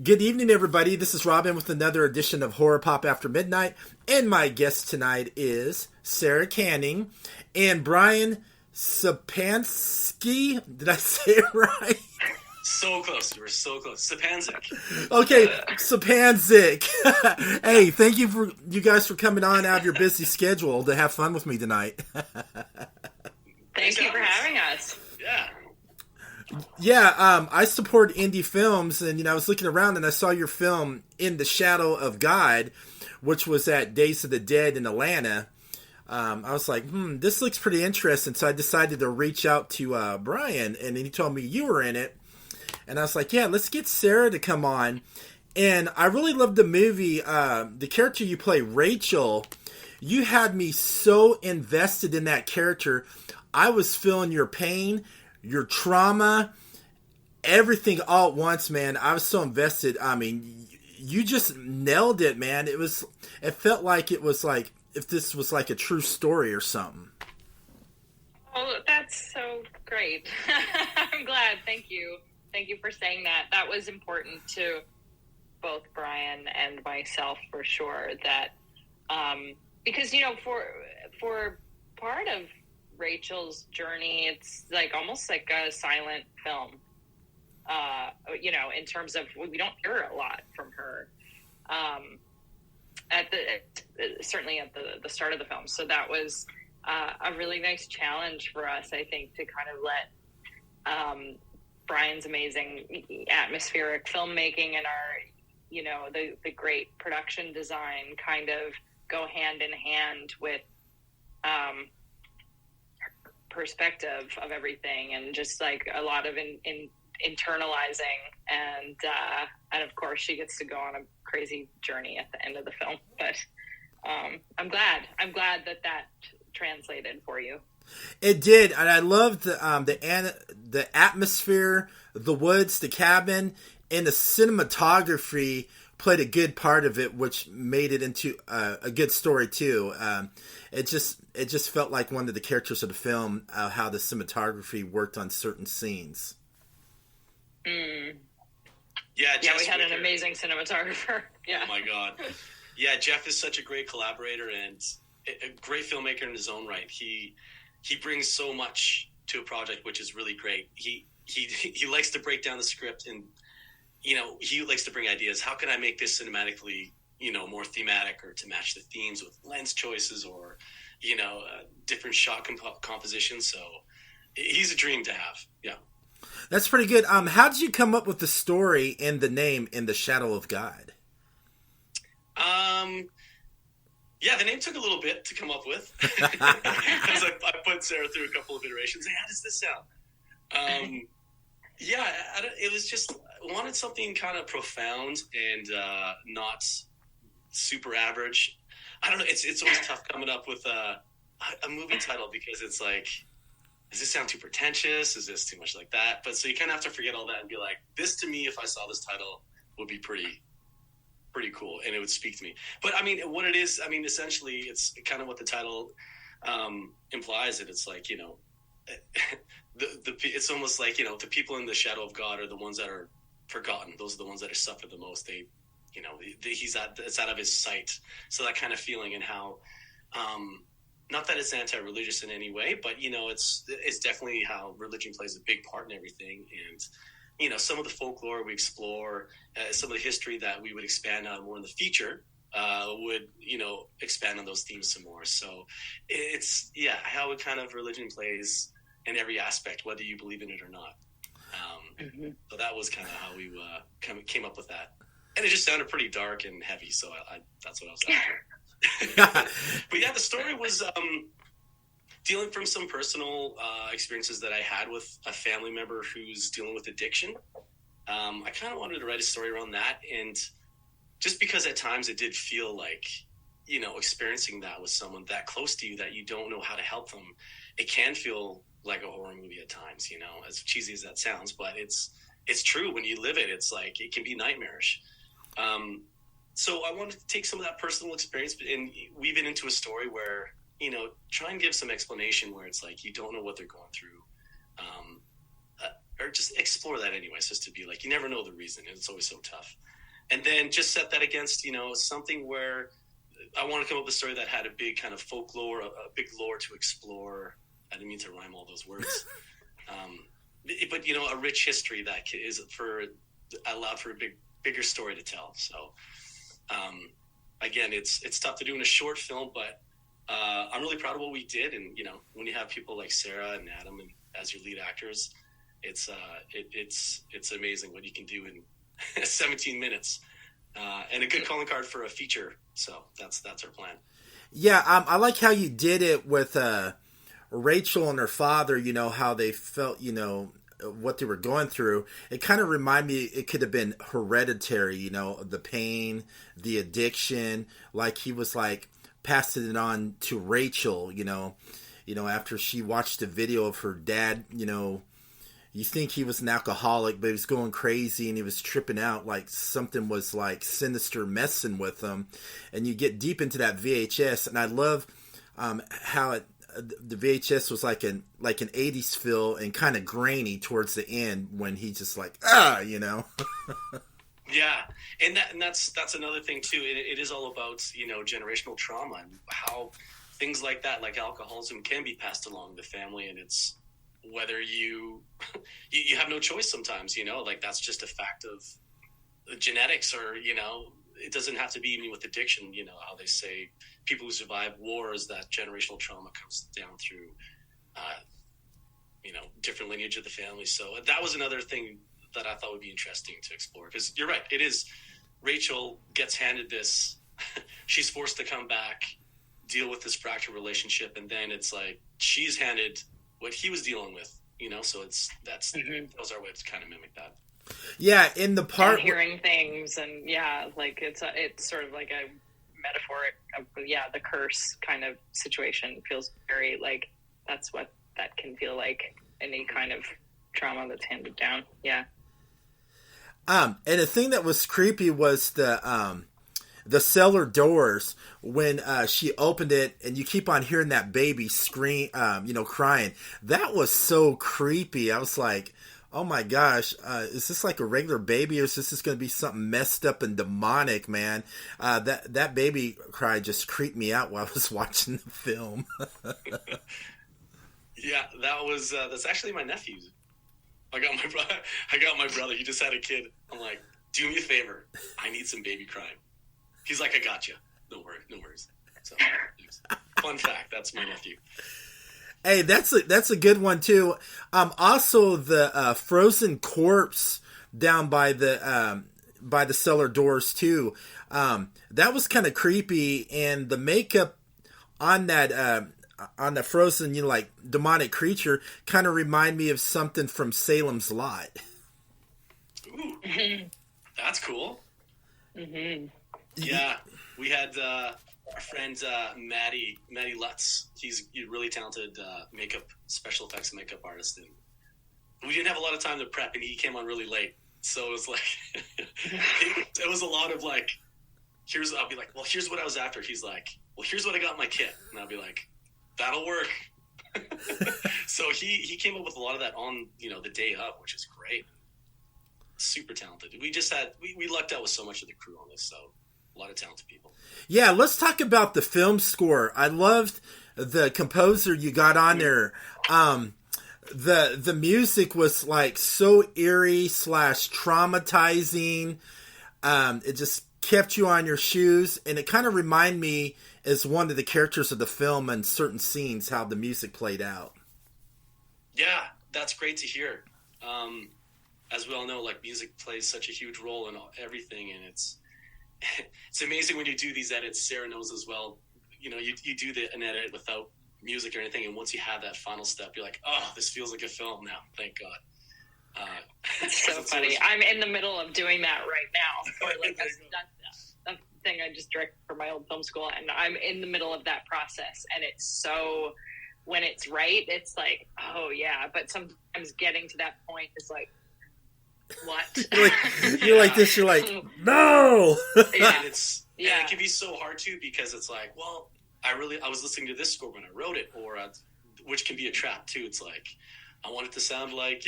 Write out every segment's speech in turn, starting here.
Good evening, everybody. This is Robin with another edition of Horror Pop After Midnight. And my guest tonight is Sara Canning and Brian Sepanzyk. Did I say it right? So close. You were so close. Sepanzyk. Okay, Sepanzyk. Hey, thank you guys for coming on out of your busy schedule to have fun with me tonight. Thank you for having us. Yeah. Yeah, I support indie films, and I was looking around and I saw your film In the Shadow of God, which was at Days of the Dead in Atlanta. I was like, this looks pretty interesting, so I decided to reach out to Brian, and then he told me you were in it, and I was like, yeah, let's get Sara to come on. And I really loved the movie. The character you play, Rachel, you had me so invested in that character. I was feeling your pain, your trauma, everything all at once, man. I was so invested. I mean, you just nailed it, man. It felt like it was like if this was like a true story or something. Oh, that's so great. I'm glad. Thank you. Thank you for saying that. That was important to both Brian and myself for sure. That because for part of Rachel's journey, it's like almost like a silent film. In terms of we don't hear a lot from her certainly at the start of the film. So that was a really nice challenge for us, I think, to kind of let Brian's amazing atmospheric filmmaking and our the great production design kind of go hand in hand with perspective of everything, and just like a lot of internalizing, and of course she gets to go on a crazy journey at the end of the film. But I'm glad that translated for you. It did, and I loved the atmosphere, the woods, the cabin, and the cinematography played a good part of it, which made it into a good story too. It just felt like one of the characters of the film, how the cinematography worked on certain scenes. Yeah, we had an amazing cinematographer. Yeah. Oh my God. Yeah, Jeff is such a great collaborator and a great filmmaker in his own right. He brings so much to a project, which is really great. He likes to break down the script, and he likes to bring ideas. How can I make this cinematically, more thematic, or to match the themes with lens choices, or different shot composition. So he's a dream to have. Yeah. That's pretty good. How did you come up with the story and the name In the Shadow of God? Yeah, the name took a little bit to come up with. Because I put Sara through a couple of iterations. Hey, how does this sound? It was just, I wanted something kind of profound and not super average. I don't know. It's always tough coming up with a movie title, because it's like, does this sound too pretentious? Is this too much like that? But so you kind of have to forget all that and be like, this to me, if I saw this title, would be pretty cool, and it would speak to me. But I mean, what it is, I mean, essentially, it's kind of what the title implies. That it's like, it's almost like, the people in the shadow of God are the ones that are forgotten. Those are the ones that are suffered the most. It's out of his sight. So that kind of feeling, and how, not that it's anti-religious in any way, but it's definitely how religion plays a big part in everything. And some of the folklore we explore, some of the history that we would expand on more in the future, would expand on those themes some more. So it's how it kind of religion plays in every aspect, whether you believe in it or not. So that was kind of how we kind of came up with that, and it just sounded pretty dark and heavy. So that's what I was after. But yeah, the story was dealing from some personal experiences that I had with a family member who's dealing with addiction. I kind of wanted to write a story around that, and just because at times it did feel like, experiencing that with someone that close to you that you don't know how to help them, it can feel like a horror movie at times, as cheesy as that sounds, but it's true. When you live it, it's like, it can be nightmarish. So I wanted to take some of that personal experience and weave it into a story where, try and give some explanation where it's like, you don't know what they're going through. or just explore that anyways, just to be like, you never know the reason, and it's always so tough. And then just set that against, something where I want to come up with a story that had a big kind of folklore, a big lore to explore. I didn't mean to rhyme all those words. But, a rich history that is allowed for a bigger story to tell. So, again, it's tough to do in a short film, but I'm really proud of what we did. And, when you have people like Sara and Adam as your lead actors, it's amazing what you can do in 17 minutes, and a good calling card for a feature. So that's our plan. Yeah, I like how you did it with Rachel and her father. How they felt. What they were going through. It kind of reminded me. It could have been Hereditary. The pain, the addiction. Like he was like passing it on to Rachel. After she watched the video of her dad. You think he was an alcoholic, but he was going crazy and he was tripping out, like something was like sinister messing with him. And you get deep into that VHS, and I love how the VHS was like an 80s feel and kind of grainy towards the end when he just like Yeah, and that's another thing too. It is all about generational trauma and how things like that, like alcoholism, can be passed along the family, and it's whether you have no choice sometimes, like that's just a fact of genetics, or it doesn't have to be even with addiction. How they say people who survive wars, that generational trauma comes down through different lineage of the family. So that was another thing that I thought would be interesting to explore, because you're right, it is. Rachel gets handed this she's forced to come back, deal with this fractured relationship, and then it's like she's handed what he was dealing with, so that was our way to kind of mimic that. Yeah, in the part and hearing things, and like it's sort of like a metaphoric of the curse kind of situation. Feels very like that's what that can feel like, any kind of trauma that's handed down. Yeah. And the thing that was creepy was the cellar doors when she opened it, and you keep on hearing that baby scream, crying. That was so creepy. I was like, oh my gosh, is this like a regular baby, or is this going to be something messed up and demonic, man? That baby cry just creeped me out while I was watching the film. Yeah, that's actually my nephew. I got my brother. He just had a kid. I'm like, do me a favor. I need some baby crying. He's like, I got you. No worries. So, fun fact, that's my nephew. Hey, that's a good one too. Also the frozen corpse down by the cellar doors too. That was kind of creepy, and the makeup on the frozen, like demonic creature, kind of remind me of something from Salem's Lot. Ooh, that's cool. Mm-hmm. Yeah, we had our friend Maddie Lutz. He's a really talented special effects makeup artist, and we didn't have a lot of time to prep, and he came on really late. So it was like it was a lot of like, I'll be like, well, here's what I was after. He's like, well, here's what I got in my kit, and I'll be like, that'll work. So he came up with a lot of that on the day of, which is great. Super talented. We lucked out with so much of the crew on this, so a lot of talented people. Yeah, let's talk about the film score. I loved the composer you got on there. The music was like so eerie / traumatizing. It just kept you on your shoes, and it kind of reminded me as one of the characters of the film and certain scenes how the music played out. Yeah, that's great to hear. As we all know, like, music plays such a huge role in everything, and it's amazing when you do these edits. Sara knows as well. You do an edit without music or anything, and once you have that final step, you're like, oh, this feels like a film now. Thank God. It's so funny. I'm in the middle of doing that right now. Or like a thing I just directed for my old film school, and I'm in the middle of that process, and it's so, when it's right, it's like, oh yeah, but sometimes getting to that point is like, what? You're like this, you're like, no! Yeah. And it can be so hard too, because it's like, well, I was listening to this score when I wrote it, or which can be a trap too. It's like, I want it to sound like,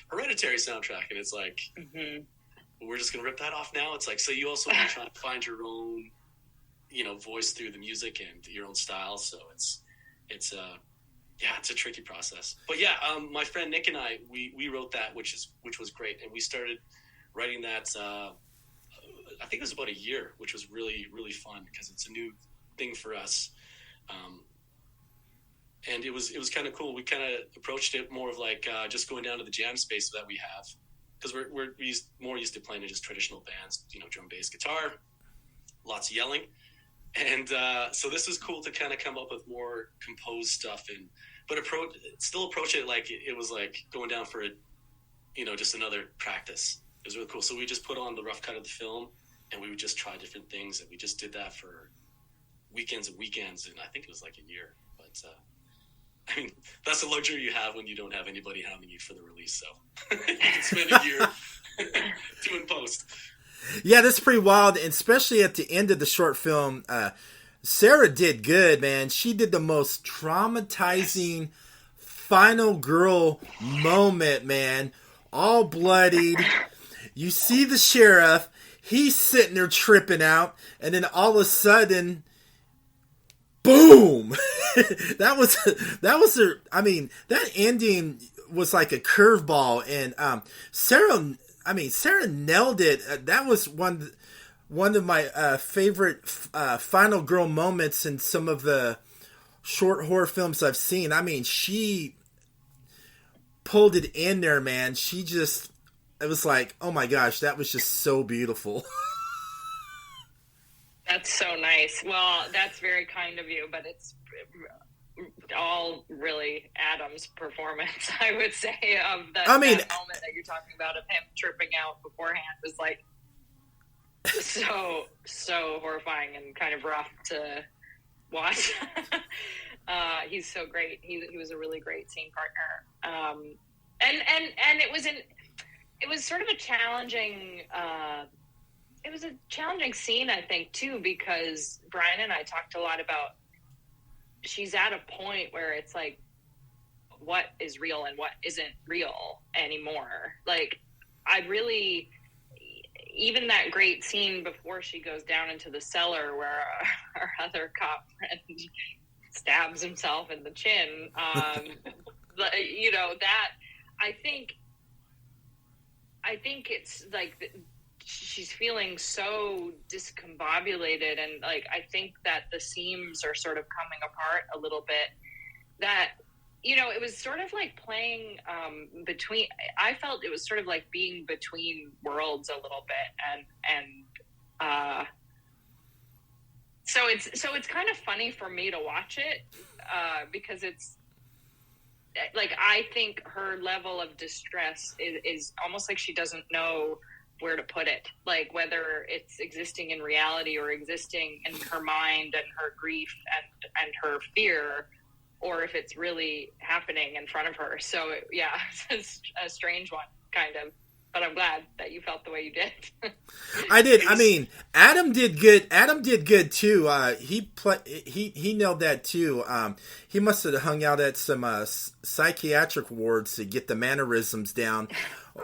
Hereditary soundtrack. And it's like, we're just going to rip that off now. It's like, so you also want to try to find your own, voice through the music and your own style. So it's a tricky process. But my friend Nick and I, we wrote that, which was great. And we started writing that, I think it was about a year, which was really, really fun because it's a new thing for us. And it was kind of cool. We kind of approached it more of like just going down to the jam space that we have, because we're more used to playing in just traditional bands, drum, bass, guitar, lots of yelling. And so this was cool to kind of come up with more composed stuff, but still approach it like it was like going down for just another practice. It was really cool. So we just put on the rough cut of the film, and we would just try different things, and we just did that for weekends and weekends, and I think it was like a year. But I mean, that's the luxury you have when you don't have anybody hounding you for the release. So you can spend a year doing post. Yeah, that's pretty wild, and especially at the end of the short film, Sara did good, man. She did the most traumatizing final girl moment, man. All bloodied. You see the sheriff, he's sitting there tripping out, and then all of a sudden, boom! that ending was like a curveball, and Sara nailed it. That was one of my favorite final girl moments in some of the short horror films I've seen. I mean, she pulled it in there, man. It was like, oh my gosh, that was just so beautiful. That's so nice. Well, that's very kind of you, but it's all really Adam's performance, I would say, of that moment that you're talking about of him tripping out beforehand was like so horrifying and kind of rough to watch. He's so great. He was a really great scene partner. And it was sort of a challenging scene, I think, too, because Brian and I talked a lot about she's at a point where it's like, what is real and what isn't real anymore. Like, even that great scene before she goes down into the cellar where our other cop friend stabs himself in the chin, that I think it's like she's feeling so discombobulated, and like I think that the seams are sort of coming apart a little bit. That it was sort of like playing between. I felt it was sort of like being between worlds a little bit, and so it's kind of funny for me to watch it because it's like I think her level of distress is almost like she doesn't know where to put it, like whether it's existing in reality or existing in her mind and her grief and her fear, or if it's really happening in front of her. So it's a strange one, kind of, but I'm glad that you felt the way you did. I did. I mean, Adam did good. Adam did good too. He nailed that too. He must have hung out at some psychiatric wards to get the mannerisms down.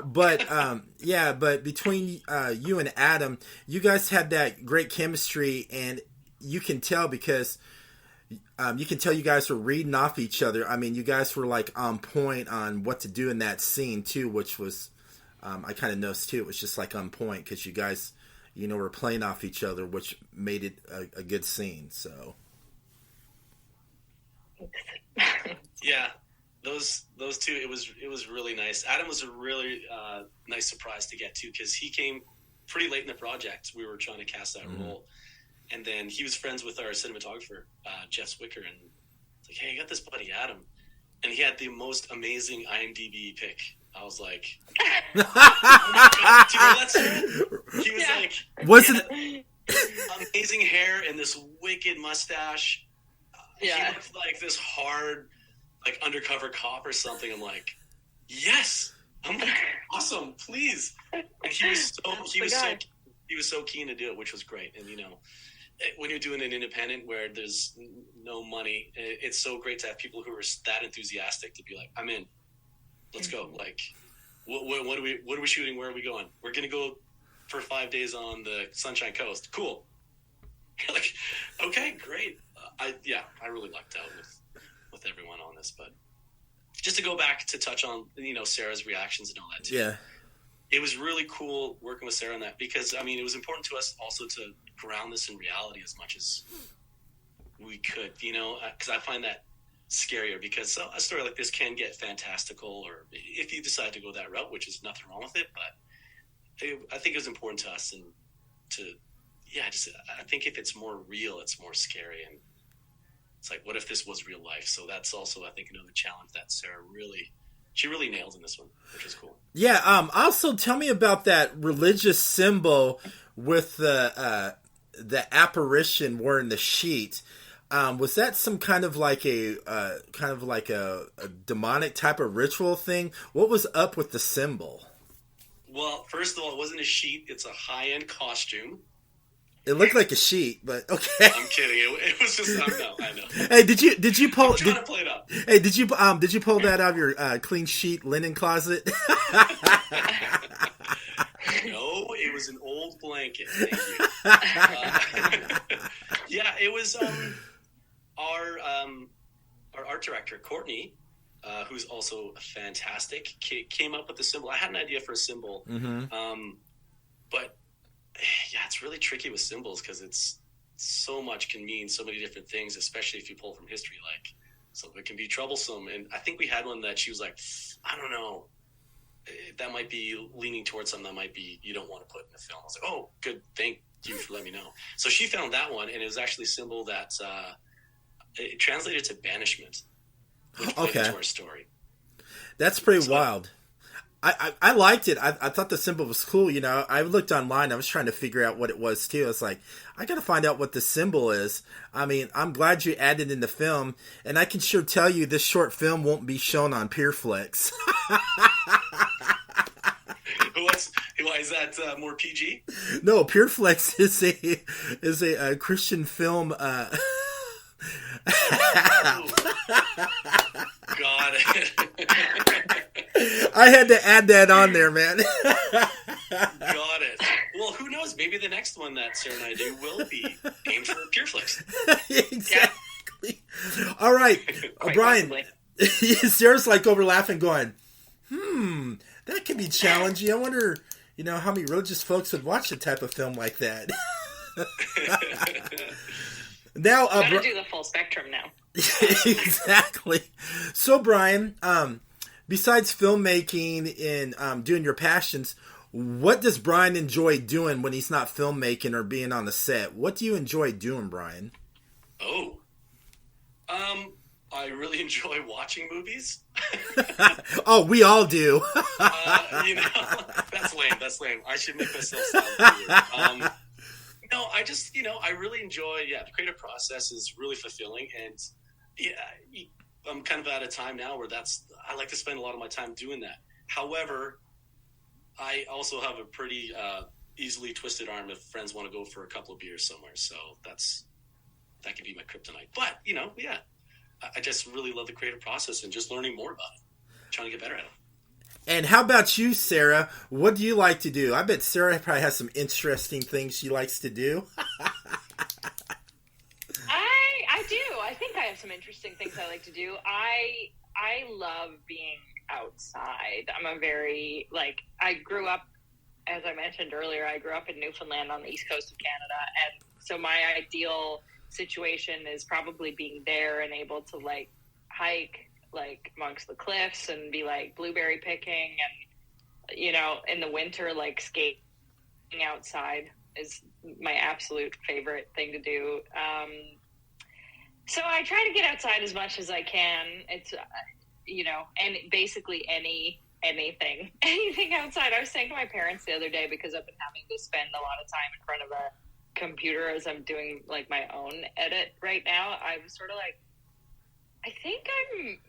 But but between you and Adam, you guys had that great chemistry, and you can tell because you guys were reading off each other. I mean, you guys were like on point on what to do in that scene too, which was I kind of noticed too. It was just like on point because you guys, were playing off each other, which made it a good scene. So yeah. Those two, it was really nice. Adam was a really nice surprise to get to because he came pretty late in the project. We were trying to cast that role, and then he was friends with our cinematographer, Jeff Swicker, and it's like, hey, I got this buddy Adam, and he had the most amazing IMDb pic. I was like, oh my God, do you know that, Sarah? He was like, was it amazing hair and this wicked mustache. He looked like this hard, like undercover cop or something. I'm like, yes. I'm like, awesome, please. And he was so keen to do it, which was great. And when you're doing an independent where there's no money, it's so great to have people who are that enthusiastic to be like, I'm in. let's go. Like, what are we shooting? Where are we going? We're going to go for 5 days on the Sunshine Coast. Cool. Like, okay, great. I really lucked out with everyone on this, but just to go back to touch on, Sarah's reactions and all that too. Yeah. It was really cool working with Sarah on that because, it was important to us also to ground this in reality as much as we could, because I find that scarier because a story like this can get fantastical, or if you decide to go that route, which is nothing wrong with it, but I think it was important to us I think if it's more real, it's more scary. And it's like, what if this was real life? So that's also, I think, another challenge that Sarah really nailed in this one, which is cool. Yeah. Also, tell me about that religious symbol with the apparition wearing the sheet. Was that some kind of like a demonic type of ritual thing? What was up with the symbol? Well, first of all, it wasn't a sheet. It's a high-end costume. It looked like a sheet, but okay. I'm kidding. It was just, I know. Hey, did you pull? I'm trying to play it up. Hey, did you pull that out of your clean sheet linen closet? No, it was an old blanket. Thank you. Yeah, it was our art director Courtney, who's also fantastic, came up with the symbol. I had an idea for a symbol, but yeah, it's really tricky with symbols because it's so much can mean so many different things, especially if you pull from history. Like, so it can be troublesome. And I think we had one that she was like, I don't know, that might be leaning towards something that might be you don't want to put in a film. I was like, oh, good, thank you for letting me know. So she found that one, and it was actually a symbol that it translated to banishment, which played into our story. That's pretty wild. I liked it. I thought the symbol was cool. I looked online. I was trying to figure out what it was too. I was like, I got to find out what the symbol is. I'm glad you added in the film, and I can sure tell you this short film won't be shown on PureFlix. Why is that more PG? No, PureFlix is a Christian film. Got it. I had to add that on there, man. Got it. Well, who knows? Maybe the next one that Sarah and I do will be aimed for PureFlix. Exactly. Yeah. All right, Brian. Sarah's like over laughing, going, that could be challenging. I wonder, how many religious folks would watch a type of film like that. Now, gotta do the full spectrum now. Exactly. So, Brian, besides filmmaking and doing your passions, what does Brian enjoy doing when he's not filmmaking or being on the set? What do you enjoy doing, Brian? Oh, I really enjoy watching movies. Oh, we all do. That's lame. I should make myself sound weird. No, I just, I really enjoy, the creative process is really fulfilling. And I'm kind of at a time now where I like to spend a lot of my time doing that. However, I also have a pretty easily twisted arm if friends want to go for a couple of beers somewhere. So that can be my kryptonite. But, I just really love the creative process and just learning more about it, trying to get better at it. And how about you, Sarah? What do you like to do? I bet Sarah probably has some interesting things she likes to do. I do. I think I have some interesting things I like to do. I love being outside. I'm a very, I grew up, as I mentioned earlier, I grew up in Newfoundland on the east coast of Canada. And so my ideal situation is probably being there and able to, hike, amongst the cliffs and be blueberry picking and, in the winter, skating outside is my absolute favorite thing to do. So I try to get outside as much as I can. It's, and basically anything outside. I was saying to my parents the other day, because I've been having to spend a lot of time in front of a computer as I'm doing my own edit right now. I was sort of I think I'm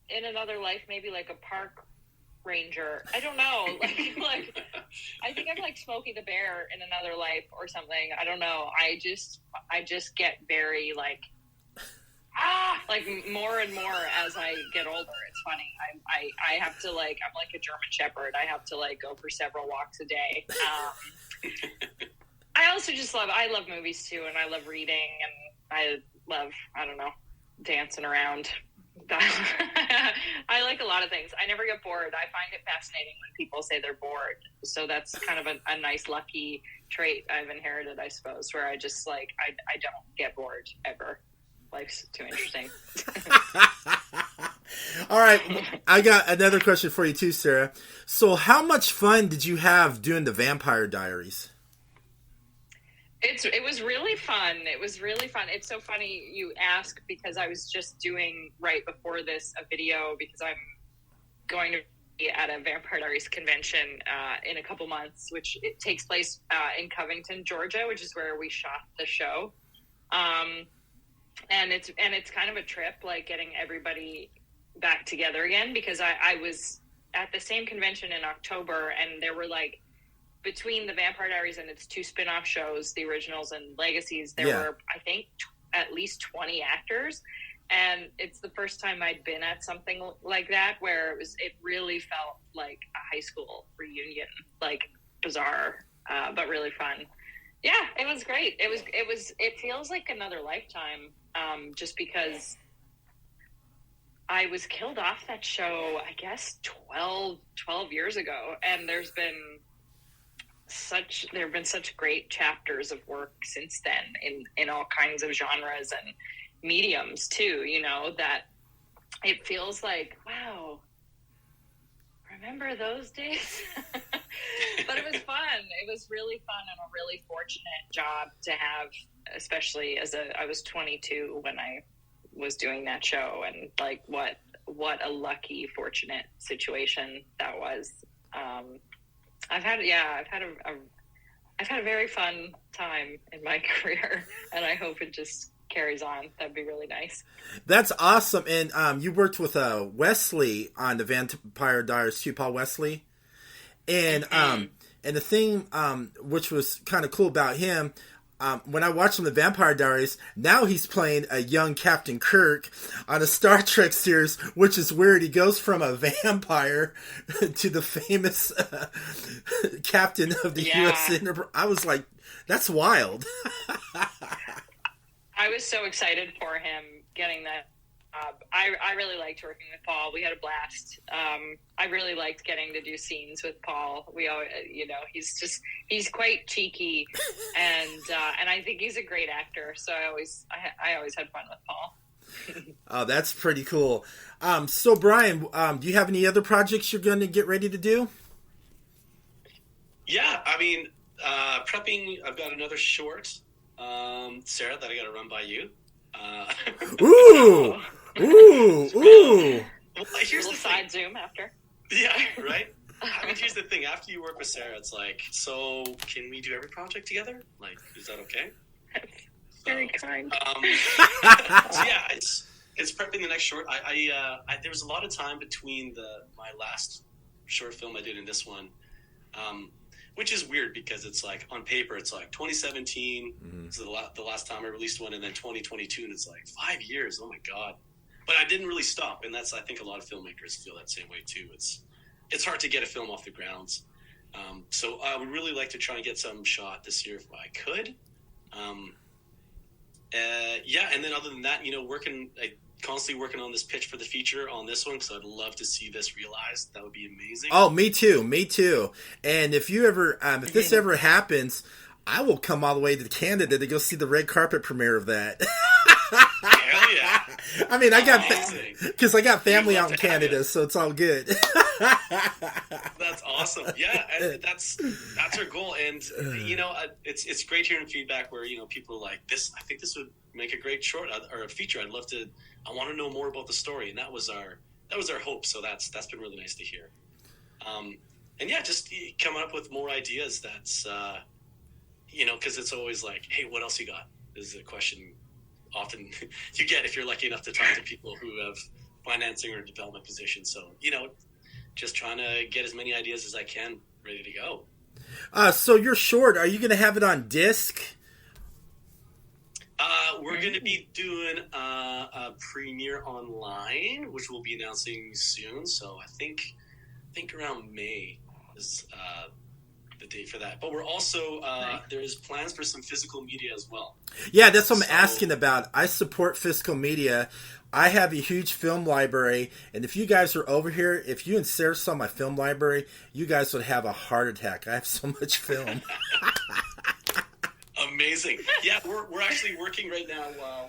in another life, maybe a park ranger. I don't know. I think I'm Smokey the Bear in another life or something. I don't know. I just get very like more and more as I get older. It's funny. I have to, like, I'm like a German Shepherd. I have to, like, go for several walks a day. I also just I love movies too, and I love reading, and I love, I don't know, dancing around. I like a lot of things. I never get bored. I find it fascinating when people say they're bored. So that's kind of a nice, lucky trait I've inherited, I suppose, where I just, like, I don't get bored ever. Life's too interesting. All right. I got another question for you too, Sarah. So how much fun did you have doing the Vampire Diaries? It was really fun. It was really fun. It's so funny you ask, because I was just doing, right before this, a video, because I'm going to be at a Vampire Diaries convention in a couple months, which it takes place in Covington, Georgia, which is where we shot the show. And it's kind of a trip, like, getting everybody back together again, because I was at the same convention in October, and there were, like, between the Vampire Diaries and its two spin-off shows, the originals and legacies, there were, I think, at least 20 actors. And it's the first time I'd been at something like that, where it really felt like a high school reunion, like, bizarre, but really fun. Yeah, it was great. It feels like another lifetime, just because I was killed off that show, I guess, 12 years ago. And there have been such great chapters of work since then in all kinds of genres and mediums too, you know, that it feels like, wow, remember those days? But it was fun. It was really fun, and a really fortunate job to have, especially I was 22 when I was doing that show, and, like, what a lucky, fortunate situation that was. I've had a very fun time in my career, and I hope it just carries on. That'd be really nice. That's awesome. And you worked with Wesley on the Vampire Diaries too, Paul Wesley. And and the thing which was kind of cool about him, when I watched him in the Vampire Diaries, now he's playing a young Captain Kirk on a Star Trek series, which is weird. He goes from a vampire to the famous captain of the U.S. Enterprise. I was like, that's wild. I was so excited for him getting that job. I really liked working with Paul. We had a blast. I really liked getting to do scenes with Paul. We all, you know, he's quite cheeky, and I think he's a great actor. So I always had fun with Paul. Oh, that's pretty cool. So Brian, do you have any other projects you're going to get ready to do? Yeah, I mean, prepping. I've got another short, Sarah, that I got to run by you. Ooh. Well, here's the side Zoom after. Yeah, right? I mean, here's the thing. After you work with Sarah, it's like, so can we do every project together? Like, is that okay? That's very kind. So yeah, it's prepping the next short. I there was a lot of time between my last short film I did and this one, which is weird because it's like, on paper, it's like 2017, is the last time I released one, and then 2022, and it's like 5 years. Oh my God. But I didn't really stop, and I think a lot of filmmakers feel that same way too. It's hard to get a film off the ground. So I would really like to try and get some shot this year if I could. Yeah, and then other than that, you know, constantly working on this pitch for the feature on this one, because I'd love to see this realized. That would be amazing. Oh, me too. And if you ever, if this ever happens, I will come all the way to Canada to go see the red carpet premiere of that. Hell yeah! I mean, I got family out in Canada, so it's all good. That's awesome. Yeah, and that's our goal. And you know, it's great hearing feedback where, you know, people are like, "This, I think this would make a great short or a feature. I want to know more about the story." And that was our hope. So that's been really nice to hear. And yeah, just coming up with more ideas. That's you know, because it's always like, "Hey, what else you got?" This is a question often you get if you're lucky enough to talk to people who have financing or development positions. So, you know, just trying to get as many ideas as I can ready to go. So you're short. Are you going to have it on disc? We're going to be doing a premiere online, which we'll be announcing soon. So I think around May is the date for that. But we're also there's plans for some physical media as well. Yeah, that's what I'm asking about. I support physical media. I have a huge film library, and if you guys are over here, if you and Sarah saw my film library, you guys would have a heart attack. I have so much film. Amazing. Yeah, we're actually working right now.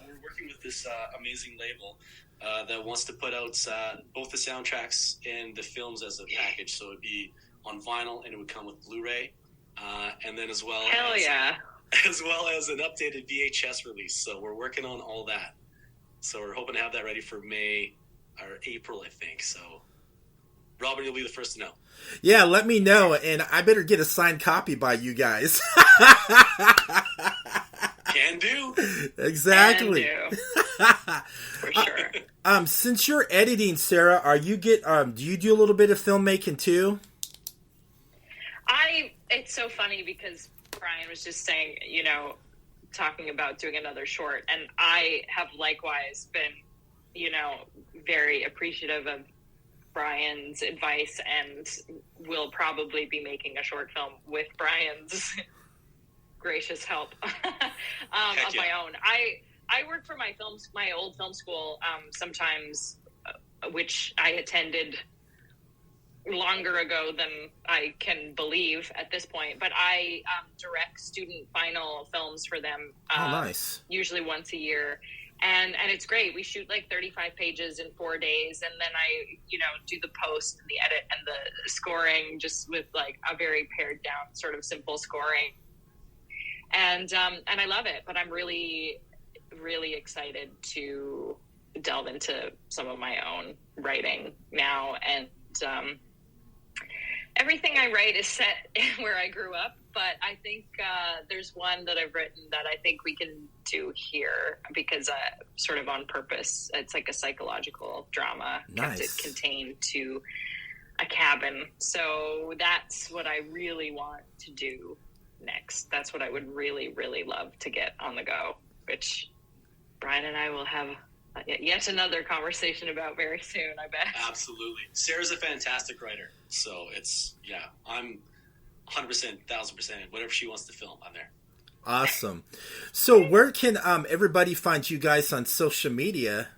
We're working with this amazing label that wants to put out both the soundtracks and the films as a package. So it'd be on vinyl, and it would come with Blu-ray, and then as well as an updated VHS release. So we're working on all that. So we're hoping to have that ready for May or April, I think. So, Robin, you'll be the first to know. Yeah, let me know, and I better get a signed copy by you guys. Can do. Exactly. Can do. For sure. Since you're editing, Sarah, do you do a little bit of filmmaking too? It's so funny because Brian was just saying, talking about doing another short, and I have likewise been, very appreciative of Brian's advice, and will probably be making a short film with Brian's gracious help of my own. I work for my old film school sometimes, which I attended longer ago than I can believe at this point, but I direct student final films for them. Nice. Usually once a year. And it's great. We shoot like 35 pages in 4 days, and then I, do the post and the edit and the scoring, just with like a very pared down sort of simple scoring. And I love it, but I'm really, really excited to delve into some of my own writing now. And everything I write is set where I grew up, but I think there's one that I've written that I think we can do here, because sort of on purpose. It's like a psychological drama. Nice. Kept it contained to a cabin. So that's what I really want to do next. That's what I would really, really love to get on the go, which Brian and I will have yet another conversation about very soon, I bet. Absolutely. Sarah's a fantastic writer. So I'm 100%, 1000%. Whatever she wants to film, I'm there. Awesome. So where can everybody find you guys on social media?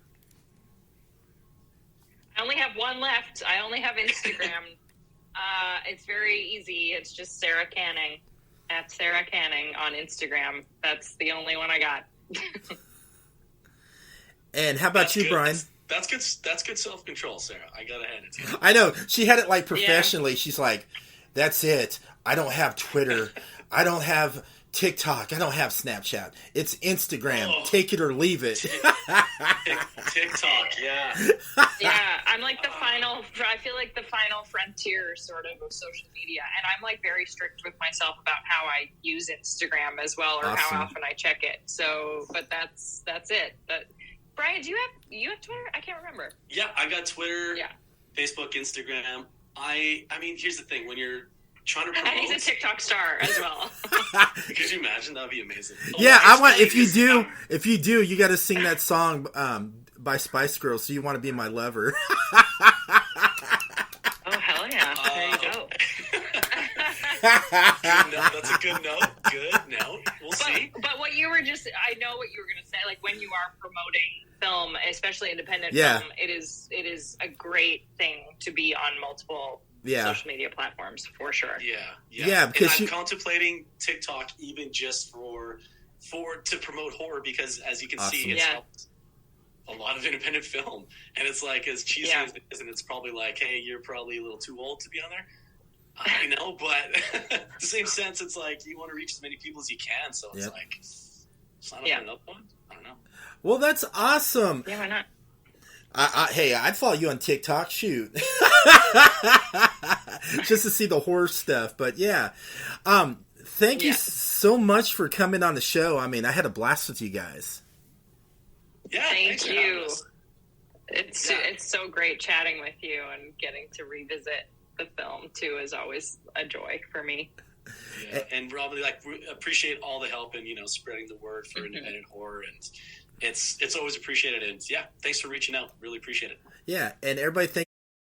I only have one left. I only have Instagram. It's very easy. It's just Sara Canning, at Sara Canning on Instagram. That's the only one I got. And how about you, good. Brian? That's good. That's good self-control, Sarah. I gotta hand it to you. I know. She had it like professionally. Yeah. She's like, that's it. I don't have Twitter. I don't have TikTok. I don't have Snapchat. It's Instagram. Oh. Take it or leave it. TikTok, yeah. Yeah, I'm like I feel like the final frontier sort of social media. And I'm like very strict with myself about how I use Instagram as well, or awesome. how often I check it. So, but that's it. But Brian, do you have Twitter? I can't remember. Yeah, I got Twitter, Facebook, Instagram. I mean, here's the thing: when you're trying to promote, and he's a TikTok star as well. Could you imagine? That would be amazing. Yeah, I want. If you do, you got to sing that song by Spice Girls. So you want to be my lover. Oh hell yeah! There you go. Good note. That's a good note. Good note. We'll see. But what you were I know what you were going to say. Like when you are promoting film, especially independent film, it is a great thing to be on multiple social media platforms for sure. Yeah. Because I'm contemplating TikTok even just for to promote horror, because as you can see, it's helped a lot of independent film, and it's like, as cheesy as it is, and it's probably like, hey, you're probably a little too old to be on there. I know, but in the same sense, it's like you want to reach as many people as you can. So it's like, sign up for another one. I don't know. Well, that's awesome. Yeah, why not? Hey, I'd follow you on TikTok. Shoot, just to see the horror stuff. But thank you so much for coming on the show. I mean, I had a blast with you guys. Yeah, thank you. It's so great chatting with you, and getting to revisit the film too is always a joy for me. Yeah, and probably appreciate all the help in spreading the word for independent horror, and it's always appreciated. And yeah, thanks for reaching out. Really appreciate it. Yeah, and everybody, thank